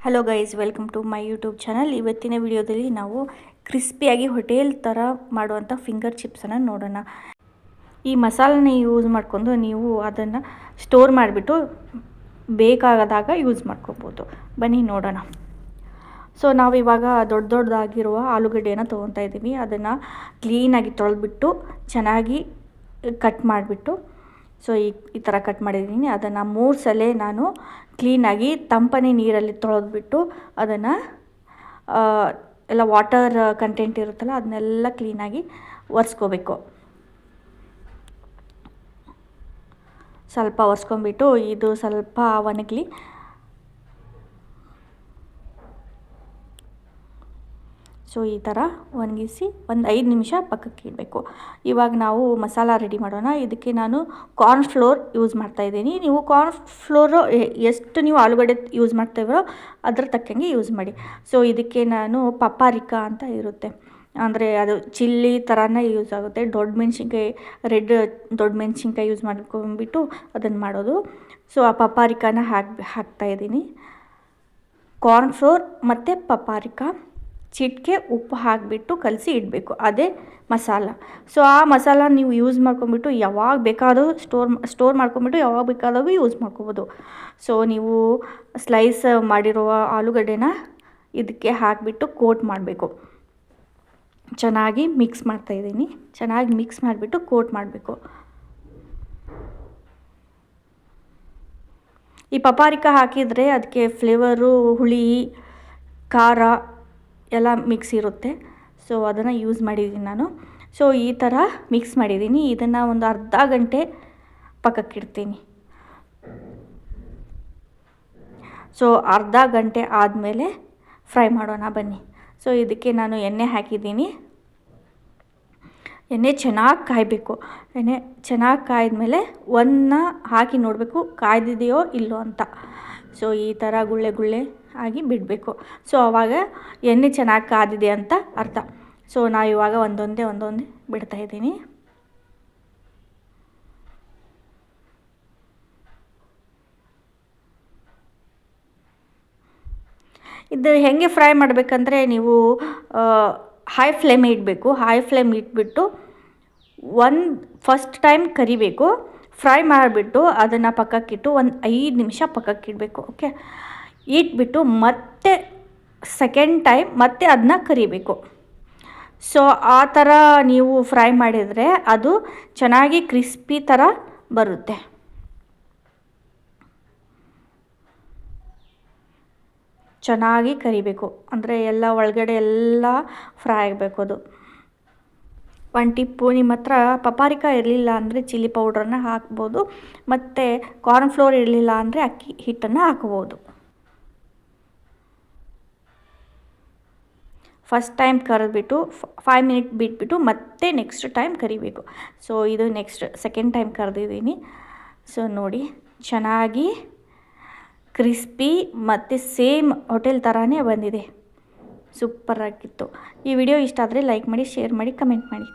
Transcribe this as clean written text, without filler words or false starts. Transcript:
Hello guys, welcome to my YouTube channel. ಇವತ್ತಿನ ವಿಡಿಯೋದಲ್ಲಿ ನಾವು ಕ್ರಿಸ್ಪಿಯಾಗಿ ಹೋಟೆಲ್ ಥರ ಮಾಡುವಂಥ ಫಿಂಗರ್ ಚಿಪ್ಸನ್ನು ನೋಡೋಣ. ಈ ಮಸಾಲನ ಯೂಸ್ ಮಾಡಿಕೊಂಡು ನೀವು ಅದನ್ನು ಸ್ಟೋರ್ ಮಾಡಿಬಿಟ್ಟು ಬೇಕಾದಾಗ ಯೂಸ್ ಮಾಡ್ಕೋಬೋದು. ಬನ್ನಿ ನೋಡೋಣ. ಸೊ ನಾವಿವಾಗ ದೊಡ್ಡದಾಗಿರುವ ಆಲೂಗಡ್ಡೆಯನ್ನು ತೊಗೊತಾ ಇದ್ದೀವಿ. ಅದನ್ನು ಕ್ಲೀನಾಗಿ ತೊಳೆದ್ಬಿಟ್ಟು ಚೆನ್ನಾಗಿ ಕಟ್ ಮಾಡಿಬಿಟ್ಟು ಸೊ ಈ ಥರ ಕಟ್ ಮಾಡಿದ್ದೀನಿ. ಅದನ್ನು 3 ಸಲ ನಾನು ಕ್ಲೀನಾಗಿ ತಂಪನೆ ನೀರಲ್ಲಿ ತೊಳೆದ್ಬಿಟ್ಟು ಅದನ್ನು ಎಲ್ಲ ವಾಟರ್ ಕಂಟೆಂಟ್ ಇರುತ್ತಲ್ಲ ಅದನ್ನೆಲ್ಲ ಕ್ಲೀನಾಗಿ ಒರೆಸ್ಕೋಬೇಕು. ಸ್ವಲ್ಪ ಒರೆಸ್ಕೊಂಬಿಟ್ಟು ಇದು ಸ್ವಲ್ಪ ಒಣಗಲಿ. ಸೊ ಈ ಥರ ಒಣಗಿಸಿ ಒಂದು 5 ನಿಮಿಷ ಪಕ್ಕಕ್ಕೆ ಇಡಬೇಕು. ಇವಾಗ ನಾವು ಮಸಾಲ ರೆಡಿ ಮಾಡೋಣ. ಇದಕ್ಕೆ ನಾನು ಕಾರ್ನ್ ಫ್ಲೋರ್ ಯೂಸ್ ಮಾಡ್ತಾಯಿದ್ದೀನಿ. ನೀವು ಕಾರ್ನ್ ಫ್ಲೋರು ಎಷ್ಟು ನೀವು ಆಲೂಗಡ್ಡೆ ಯೂಸ್ ಮಾಡ್ತೇವೋ ಅದ್ರ ತಕ್ಕಂಗೆ ಯೂಸ್ ಮಾಡಿ. ಸೊ ಇದಕ್ಕೆ ನಾನು ಪಪ್ಪಾರಿಕಾ ಅಂತ ಇರುತ್ತೆ, ಅಂದರೆ ಅದು ಚಿಲ್ಲಿ ಥರನೇ ಯೂಸ್ ಆಗುತ್ತೆ. ದೊಡ್ಡ ಮೆಣಸಿನ್ಕಾಯಿ, ದೊಡ್ಡ ಮೆಣಸಿನ್ಕಾಯಿ ಯೂಸ್ ಮಾಡ್ಕೊಂಬಿಟ್ಟು ಅದನ್ನು ಮಾಡೋದು. ಸೊ ಆ ಪಪ್ಪಾರಿಕಾನ ಹಾಕ್ತಾಯಿದ್ದೀನಿ. ಕಾರ್ನ್ ಫ್ಲೋರ್ ಮತ್ತು ಪಪ್ಪಾರಿಕಾ, ಚಿಟಿಕೆ ಉಪ್ಪು ಹಾಕಿಬಿಟ್ಟು ಕಲಸಿ ಇಡಬೇಕು. ಅದೇ ಮಸಾಲ. ಸೊ ಆ ಮಸಾಲ ನೀವು ಯೂಸ್ ಮಾಡ್ಕೊಂಬಿಟ್ಟು ಯಾವಾಗ ಬೇಕಾದರೂ ಸ್ಟೋರ್ ಮಾಡ್ಕೊಂಬಿಟ್ಟು ಯಾವಾಗ ಬೇಕಾದಾಗೂ ಯೂಸ್ ಮಾಡ್ಕೋಬೋದು. ಸೊ ನೀವು ಸ್ಲೈಸ್ ಮಾಡಿರುವ ಆಲೂಗಡ್ಡೆನ ಇದಕ್ಕೆ ಹಾಕಿಬಿಟ್ಟು ಕೋಟ್ ಮಾಡಬೇಕು. ಚೆನ್ನಾಗಿ ಮಿಕ್ಸ್ ಮಾಡ್ತಾಯಿದ್ದೀನಿ. ಚೆನ್ನಾಗಿ ಮಿಕ್ಸ್ ಮಾಡಿಬಿಟ್ಟು ಕೋಟ್ ಮಾಡಬೇಕು. ಈ ಪಪ್ಪಾರಿಕಾ ಹಾಕಿದರೆ ಅದಕ್ಕೆ ಫ್ಲೇವರು, ಹುಳಿ, ಖಾರ ಎಲ್ಲ ಮಿಕ್ಸ್ ಇರುತ್ತೆ. ಸೊ ಅದನ್ನು ಯೂಸ್ ಮಾಡಿದ್ದೀನಿ ನಾನು. ಸೊ ಈ ಥರ ಮಿಕ್ಸ್ ಮಾಡಿದ್ದೀನಿ. ಇದನ್ನು ಒಂದು ಅರ್ಧ ಗಂಟೆ ಪಕ್ಕಕ್ಕಿಡ್ತೀನಿ. ಸೊ ಅರ್ಧ ಗಂಟೆ ಆದಮೇಲೆ ಫ್ರೈ ಮಾಡೋಣ ಬನ್ನಿ. ಸೊ ಇದಕ್ಕೆ ನಾನು ಎಣ್ಣೆ ಹಾಕಿದ್ದೀನಿ. ಎಣ್ಣೆ ಚೆನ್ನಾಗಿ ಕಾಯಬೇಕು. ಎಣ್ಣೆ ಚೆನ್ನಾಗಿ ಕಾಯ್ದಮೇಲೆ ಹಾಕಿ ನೋಡಬೇಕು ಕಾಯ್ದಿದೆಯೋ ಇಲ್ಲೋ ಅಂತ. ಸೊ ಈ ಥರ ಗುಳ್ಳೆ ಆಗಿ ಬಿಡಬೇಕು. ಸೊ ಆವಾಗ ಎಣ್ಣೆ ಚೆನ್ನಾಗಿ ಕಾದಿದೆ ಅಂತ ಅರ್ಥ. ಸೊ ನಾವು ಇವಾಗ ಒಂದೊಂದೇ ಬಿಡ್ತಾಯಿದ್ದೀನಿ. ಇದು ಹೇಗೆ ಫ್ರೈ ಮಾಡಬೇಕಂದ್ರೆ ನೀವು ಹೈ ಫ್ಲೇಮ್ ಇಡಬೇಕು. ಹೈ ಫ್ಲೇಮ್ ಇಟ್ಬಿಟ್ಟು ಫಸ್ಟ್ ಟೈಮ್ ಕರಿಬೇಕು. ಫ್ರೈ ಮಾಡಿಬಿಟ್ಟು ಅದನ್ನು ಪಕ್ಕಕ್ಕಿಟ್ಟು ಒಂದು 5 ನಿಮಿಷ ಪಕ್ಕಕ್ಕಿಡಬೇಕು. ಓಕೆ, ಇಟ್ಬಿಟ್ಟು ಮತ್ತೆ ಸೆಕೆಂಡ್ ಟೈಮ್ ಮತ್ತೆ ಅದನ್ನ ಕರಿಬೇಕು. ಸೊ ಆ ಥರ ನೀವು ಫ್ರೈ ಮಾಡಿದರೆ ಅದು ಚೆನ್ನಾಗಿ ಕ್ರಿಸ್ಪಿ ಥರ ಬರುತ್ತೆ. ಚೆನ್ನಾಗಿ ಕರಿಬೇಕು, ಅಂದರೆ ಎಲ್ಲ ಒಳಗಡೆ ಎಲ್ಲ ಫ್ರೈ ಆಗಬೇಕು. ಅದು ಒಂದು ಟಿಪ್ಪು, ನಿಮ್ಮ ಹತ್ರ ಪಪ್ಪಾರಿಕಾ ಇರಲಿಲ್ಲ ಅಂದರೆ ಚಿಲ್ಲಿ ಪೌಡ್ರನ್ನ ಹಾಕ್ಬೋದು, ಮತ್ತು ಕಾರ್ನ್ ಫ್ಲೋರ್ ಇರಲಿಲ್ಲ ಅಂದರೆ ಅಕ್ಕಿ ಹಿಟ್ಟನ್ನು ಹಾಕ್ಬೋದು. ಫಸ್ಟ್ ಟೈಮ್ ಕರೆದ್ಬಿಟ್ಟು 5 ಮಿನಿಟ್ ಬಿಟ್ಬಿಟ್ಟು ಮತ್ತೆ ನೆಕ್ಸ್ಟ್ ಟೈಮ್ ಕರಿಬೇಕು. ಸೊ ಇದು ಸೆಕೆಂಡ್ ಟೈಮ್ ಕರೆದಿದ್ದೀನಿ. ಸೊ ನೋಡಿ, ಚೆನ್ನಾಗಿ ಕ್ರಿಸ್ಪಿ ಮತ್ತು ಸೇಮ್ ಹೋಟೆಲ್ ಥರನೇ ಬಂದಿದೆ. ಸೂಪರಾಗಿತ್ತು. ಈ ವಿಡಿಯೋ ಇಷ್ಟ ಆದರೆ ಲೈಕ್ ಮಾಡಿ, ಶೇರ್ ಮಾಡಿ, ಕಮೆಂಟ್ ಮಾಡಿ.